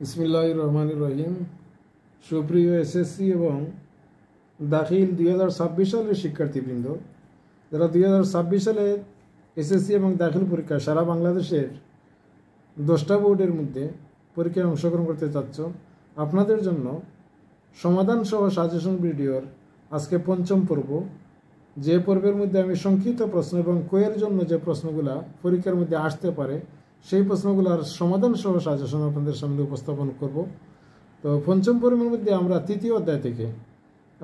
বিসমিল্লাহির রহমানির রহিম। সুপ্রিয় এসএসসি এবং দাখিল 2026 সালের শিক্ষার্থীবৃন্দ, যারা 2026 সালে এসএসসি এবং দাখিল পরীক্ষা সারা বাংলাদেশের 10টা বোর্ডের মধ্যে পরীক্ষায় অংশগ্রহণ করতে চাচ্ছ, আপনাদের জন্য সমাধান সহ সাজেশন ভিডিওর আজকে পঞ্চম পর্ব, যে পর্বের মধ্যে আমি সংক্ষিপ্ত প্রশ্ন এবং কোয়ের জন্য যে প্রশ্নগুলা পরীক্ষার মধ্যে আসতে পারে সেই প্রশ্নগুলোর সমাধান সহ সাজেশন আপনাদের সামনে উপস্থাপন করব। তো পঞ্চম পর্বের মধ্যে আমরা তৃতীয় অধ্যায় থেকে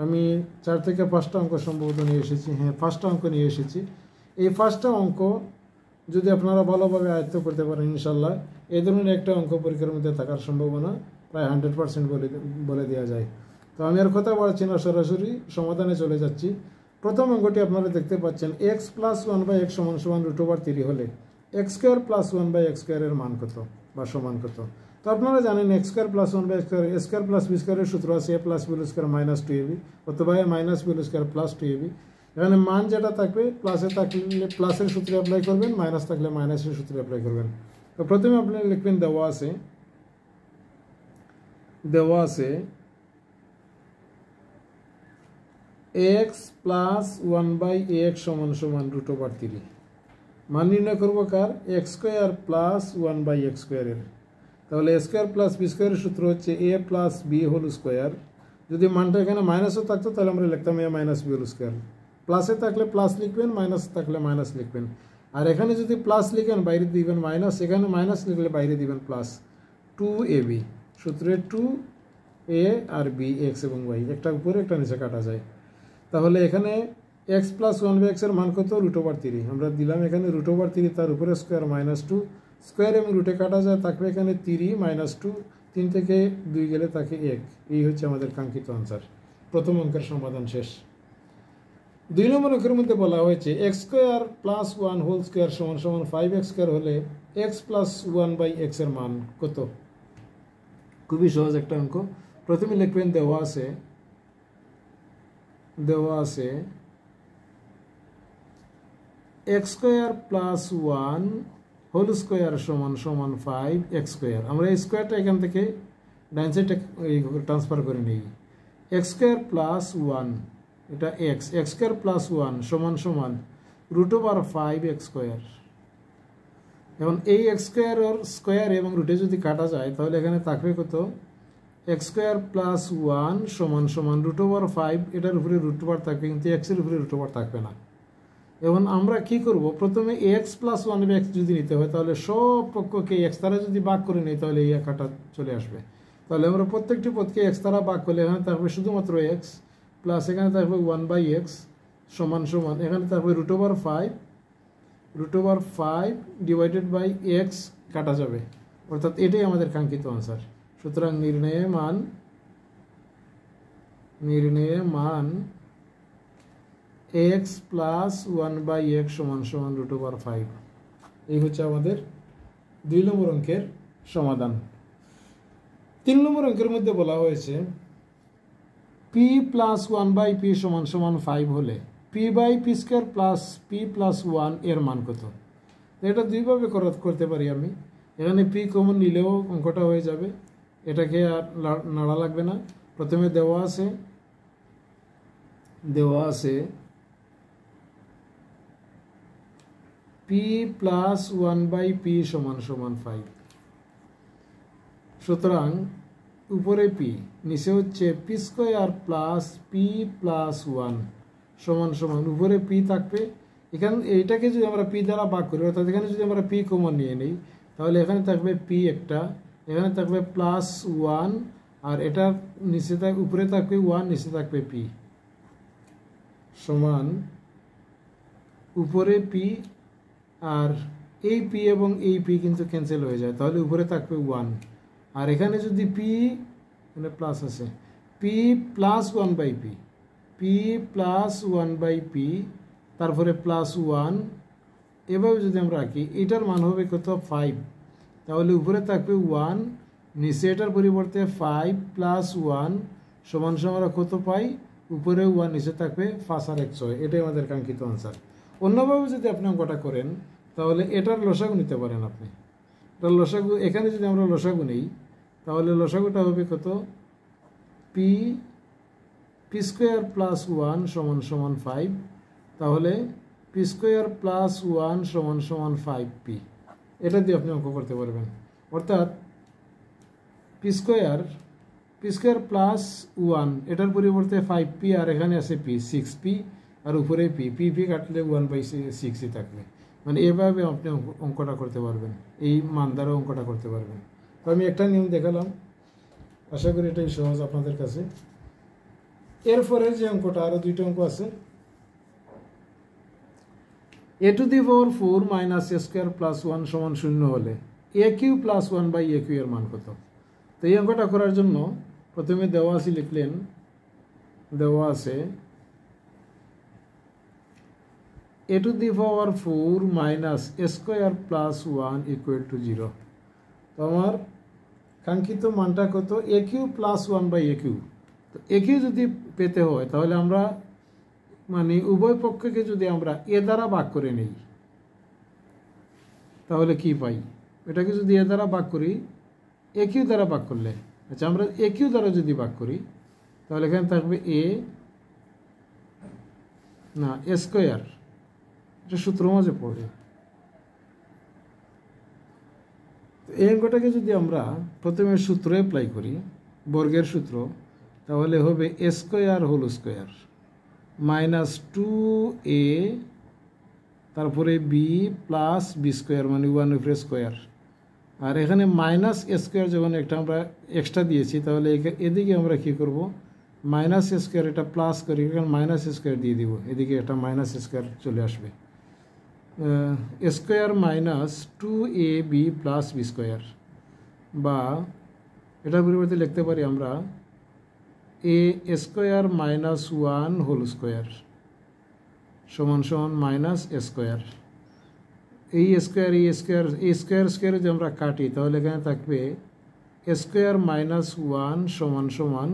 আমি 4 থেকে 5টা অঙ্ক সম্ভবত নিয়ে এসেছি। 5টা অঙ্ক নিয়ে এসেছি। এই 5টা অঙ্ক যদি আপনারা ভালোভাবে আয়ত্ত করতে পারেন, ইনশাল্লাহ এই ধরনের একটা অঙ্ক পরীক্ষার মধ্যে থাকার সম্ভাবনা প্রায় 100% বলে দেওয়া যায়। তো আমি আর কথা বাড়াচ্ছি না, সরাসরি সমাধানে চলে যাচ্ছি। প্রথম অঙ্কটি আপনারা দেখতে পাচ্ছেন, x + 1/x = √3 হলে x² + 1/x² এর মান কত বা সমান কত। তো আপনারা জানেন x² + 1/x², a² + b² এর সূত্র আছে a + b² - 2ab অথবা a - b² + 2ab। এখানে মান যেটা থাকবে, প্লাসে থাকলে প্লাসের সূত্রে অ্যাপ্লাই করবেন, মাইনাস থাকলে মাইনাসের সূত্রে অ্যাপ্লাই করবেন। তো প্রথমে আপনি লিখবেন, দেওয়া আছে x + 1/x = √3। মান নির্ণয় করবো কার? x² + 1/x² এর। তাহলে a² + b² এর সূত্র হচ্ছে a + b²। যদি মানটা এখানে মাইনাসও থাকতো তাহলে আমরা লিখতাম a - b²। প্লাসে থাকলে প্লাস লিখবেন, মাইনাস থাকলে মাইনাস লিখবেন। আর এখানে যদি প্লাস লিখেন বাইরে দিবেন মাইনাস, এখানে মাইনাস লিখলে বাইরে দিবেন প্লাস। 2ab সূত্রে 2a আর b, x এবং y, একটা উপরে একটা নিচে কাটা যায়। তাহলে এখানে x + 1/x এর মান কত? √3। আমরা দিলাম এখানে √3, তার উপরে স্কোয়ার -2, স্কোয়ার এবং রুটে কাটা যায়, থাকবে এখানে 3 - 2, 3 থেকে 2 গেলে থাকে 1। এই হচ্ছে আমাদের কাঙ্ক্ষিত আনসার। প্রথম অঙ্কের সমাধান শেষ। 2 নম্বর অঙ্কের মধ্যে বলা হয়েছে x² + 1² = 5x² হলে x + 1/x এর মান কত। খুবই সহজ একটা অঙ্ক। প্রথমে লিখবেন, দেওয়া আছে x² + 1² = 5x²। আমরা এই স্কোয়ারটা এখান থেকে ডান সাইডে ট্রান্সফার করে নিই। x² + 1, এটা x² + 1 = √5x²। এখন এই x² এর স্কোয়ার এবং রুটে যদি কাটা যায় তাহলে এখানে থাকবে কত? x² + 1 = √5, এটার উপরে √5 থাকবে, কিন্তু x এর উপরে √5 থাকবে না। এখন আমরা কি করব? প্রথমে x + 1/x যদি নিতে হয় তাহলে সব পক্ষকে x দ্বারা যদি ভাগ করে নিই তাহলে এই আকারটা চলে আসবে। তাহলে আমরা প্রত্যেকটি পদকে x দ্বারা ভাগ করলে এখানে থাকবে শুধুমাত্র x, প্লাস এখানে থাকবে 1/x = এখানে থাকবে √5 / x কাটা যাবে, অর্থাৎ এটাই আমাদের কাঙ্ক্ষিত আনসার। সুতরাং নির্ণয়ে মান x + 1/x = √5। এই হচ্ছে আমাদের 2 নম্বর অঙ্কের সমাধান। 3 নম্বর অঙ্কের মধ্যে বলা হয়েছে p + 1/p = 5 হলে p/p² + p + 1 এর মান কত। এটা দুইভাবে করতে পারি আমি। এখানে p কমন নিলেও অঙ্কটা হয়ে যাবে, এটাকে আর নাড়া লাগবে না। প্রথমে দেওয়া আছে p + 1/p = 5। সুতরাং উপরে p, নিচে হচ্ছে p² + p + 1 = উপরে p থাকবে। এখানে এইটাকে যদি আমরা p দ্বারা ভাগ করি, অর্থাৎ এখানে যদি আমরা p কমন নিয়ে নিই তাহলে এখানে থাকবে p একটা, এখানে থাকবে +1, আর এটা নিচে উপরে থাকবে 1, নিচে থাকবে p সমান উপরে p, আর এই p এবং এই p কিন্তু ক্যান্সেল হয়ে যায়, তাহলে উপরে থাকবে 1। আর এখানে যদি p, এখানে প্লাস আছে, p + 1/p, p + 1/p, তারপরে +1, এভাবে যদি আমরা রাখি এটার মান হবে কত? 5। তাহলে উপরে থাকবে 1, নিচে এটার পরিবর্তে 5 + 1 = আমরা কত পাই? উপরে 1, নিচে থাকবে 5 আর 1 6। এটাই আমাদের কাঙ্ক্ষিত আনসার। অন্যভাবে যদি আপনি অঙ্কটা করেন তাহলে এটার লসাগু নিতে পারেন আপনি। এটার লসাগু, এখানে যদি আমরা লসাগু নেই তাহলে লসাগুটা হবে কত পি পি স্কোয়ার প্লাস 1 সমান সমান 5 তাহলে পি স্কোয়ার প্লাস 1 সমান সমান 5p এটা দিয়ে আপনি অঙ্ক করতে পারবেন অর্থাৎ পি স্কোয়ার প্লাস 1 এটার পরিবর্তে 5p আর এখানে আছে p 6p আর উপরে p কাটলে 1/6ই থাকবে মানে এভাবে আপনি অঙ্কটা করতে পারবেন এই মান দ্বারা অঙ্কটা করতে পারবেন তো আমি একটা নিয়ম দেখালাম আশা করি এটাই সহজ আপনাদের কাছে এরপরে যে অঙ্কটা আরো দুইটা অঙ্ক আছে a to the power 4 minus a square plus 1 সমান 0 হলে aq plus 1/aq এর মান কত তো এই অঙ্কটা করার জন্য প্রথমে দেওয়া আছে লিখলেন দেওয়া আছে a to the power 4 minus a square plus 1 equal to 0 তো আমার কাঙ্ক্ষিত মানটা কত aq plus 1/aq তো aq যদি পেতে হয় তাহলে আমরা মানে উভয় পক্ষকে যদি আমরা এ দ্বারা ভাগ করে নেই তাহলে কি পাই এটাকে যদি এ দ্বারা ভাগ করি aq দ্বারা ভাগ করলে আচ্ছা আমরা aq দ্বারা যদি ভাগ করি তাহলে এখানে থাকবে a না a স্কয়ার এটা সূত্র মাঝে পড়ে এই অঙ্কটাকে যদি আমরা প্রথমে সূত্র অ্যাপ্লাই করি বর্গের সূত্র তাহলে হবে a square whole square minus 2a তারপরে b প্লাস বি স্কোয়ার মানে 1 স্কোয়ার আর এখানে মাইনাস এ স্কোয়ার যখন একটা আমরা এক্সট্রা দিয়েছি তাহলে এদিকে আমরা কি করব মাইনাস এ স্কোয়ার এটা প্লাস করি এখানে মাইনাস স্কোয়ার দিয়ে দিব এদিকে একটা মাইনাস স্কোয়ার চলে আসবে square minus 2ab plus b square বা এটার পরিবর্তে লিখতে পারি আমরা a square minus 1 whole square সমান সমান মাইনাস এ স্কোয়ার এই স্কোয়ার যদি আমরা কাটি তাহলে এখানে থাকবে স্কোয়ার মাইনাস 1 সমান সমান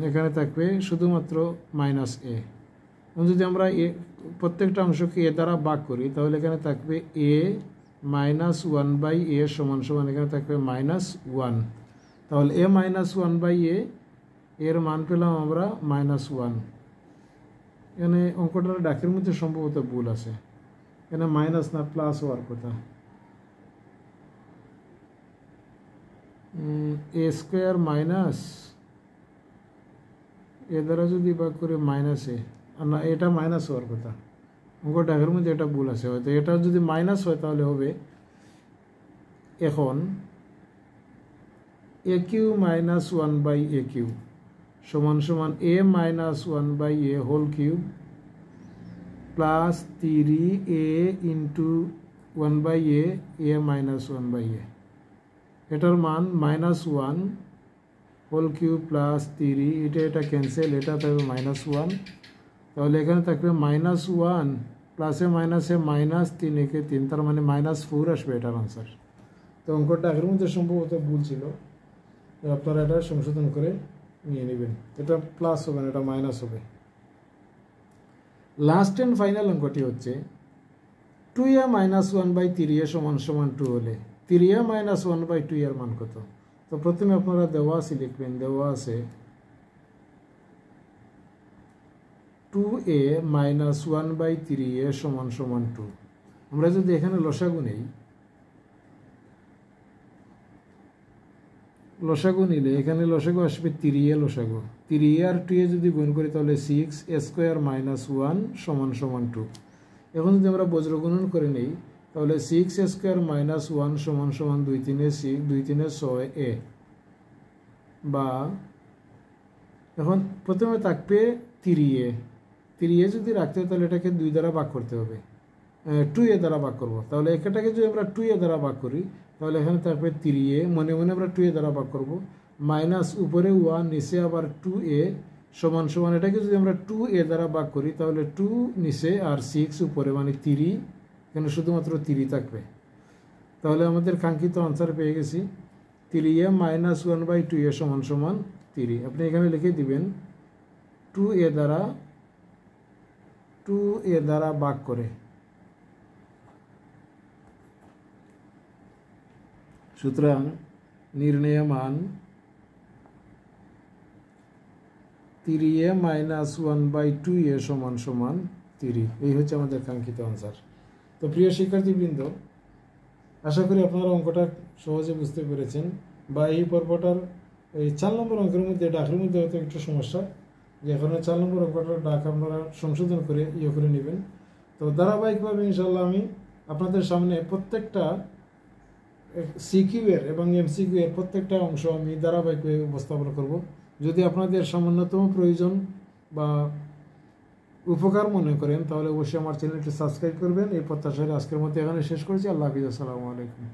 এখানে থাকবে শুধুমাত্র মাইনাস এ যদি আমরা প্রত্যেকটা অংশকে এ দ্বারা ভাগ করি তাহলে এখানে থাকবে a মাইনাস 1/a সমান সমান এখানে থাকবে মাইনাস 1 তাহলে a মাইনাস 1/a এর মান পেলাম আমরা মাইনাস 1 এখানে অঙ্কটার ডাকের মধ্যে সম্ভবত ভুল আছে এখানে মাইনাস না প্লাস হওয়ার কথা a স্কোয়ার মাইনাস এ দ্বারা যদি ভাগ করে মাইনাস এ না এটা মাইনাস হওয়ার কথা অঙ্ক ডাকের মধ্যে এটা ভুল আছে হয়তো এটা যদি মাইনাস হয় তাহলে হবে এখন aq মাইনাস 1/aq সমান সমান a minus 1/a whole cube plus 3a into 1/a a minus 1/a এটার মান মাইনাস 1 হোল কিউব প্লাস 3 এটা ক্যান্সেল এটা থাকবে মাইনাস 1 তাহলে এখানে থাকবে মাইনাস 1 প্লাসে মাইনাসে মাইনাস 3 একে 3 তার মানে মাইনাস 4 আসবে এটার আনসার তো অঙ্কটা আগের মধ্যে সম্ভবত ভুল ছিল আপনারা এটা সংশোধন করে নিয়ে নেবেন এটা প্লাস হবে না এটা মাইনাস হবে লাস্ট এন্ড ফাইনাল অঙ্কটি হচ্ছে 2a মাইনাস 1/3a সমান সমান 2 হলে 3a মাইনাস 1/2 এর মান কত তো প্রথমে আপনারা দেওয়া আছে লিখবেন দেওয়া আছে 2a মাইনাস 1/3a সমান সমান 2 আমরা যদি এখানে লসাগু নেই লসাগু নিলে এখানে লসাগু আসবে 3a লসাগু 3a আর 2a যদি গুণ করি তাহলে 6 a স্কোয়ার মাইনাস 1 সমান সমান 2 এখন যদি আমরা বজ্রগুণন করে নেই তাহলে 6 a স্কোয়ার মাইনাস 1 সমান সমান 2 3 6a বা এখন প্রথমে থাকবে 3a যদি রাখতে হয় তাহলে এটাকে 2 দ্বারা ভাগ করতে হবে 2a দ্বারা ভাগ করব তাহলে এটাকে যদি আমরা 2a দ্বারা ভাগ করি তাহলে এখানে থাকবে 3a মনে মনে আমরা 2a দ্বারা ভাগ করব মাইনাস উপরে 1 নিচে আবার 2a সমান সমান এটাকে যদি আমরা 2a দ্বারা ভাগ করি তাহলে 2 নিচে আর 6 উপরে মানে 3 এখানে শুধুমাত্র 3 থাকবে তাহলে আমাদের কাঙ্ক্ষিত আনসার পেয়ে গেছি 3a মাইনাস 1/2a সমান সমান 3 আপনি এখানে লিখে দিবেন 2a দ্বারা ভাগ করে সুতরাং নির্ণেয় মান 3a মাইনাস 1/2a সমান সমান 3। এই হচ্ছে আমাদের কাঙ্ক্ষিত আনসার। তো প্রিয় শিক্ষার্থীবৃন্দ, আশা করি আপনারা অঙ্কটা সহজে বুঝতে পেরেছেন, বা এই পর্বটার এই 4 নম্বর অঙ্কের মধ্যে ডাকের মধ্যে হয়তো একটু সমস্যা, যে কারণে 4 নম্বর অঙ্কটার ডাক আপনারা সংশোধন করে করে নেবেন। তো ধারাবাহিকভাবে ইনশাল্লাহ আমি আপনাদের সামনে প্রত্যেকটা সিকিউ এর এবং এমসিকিউ এর প্রত্যেকটা অংশ আমি ধারাবাহিকভাবে উপস্থাপন করব। যদি আপনাদের সামান্যতম প্রয়োজন বা উপকার মনে করেন তাহলে অবশ্যই আমার চ্যানেলটি সাবস্ক্রাইব করবেন। এই প্রত্যাশায় আজকের মতো এখানে শেষ করছি। আল্লাহ হাফিজ, আসসালামু আলাইকুম।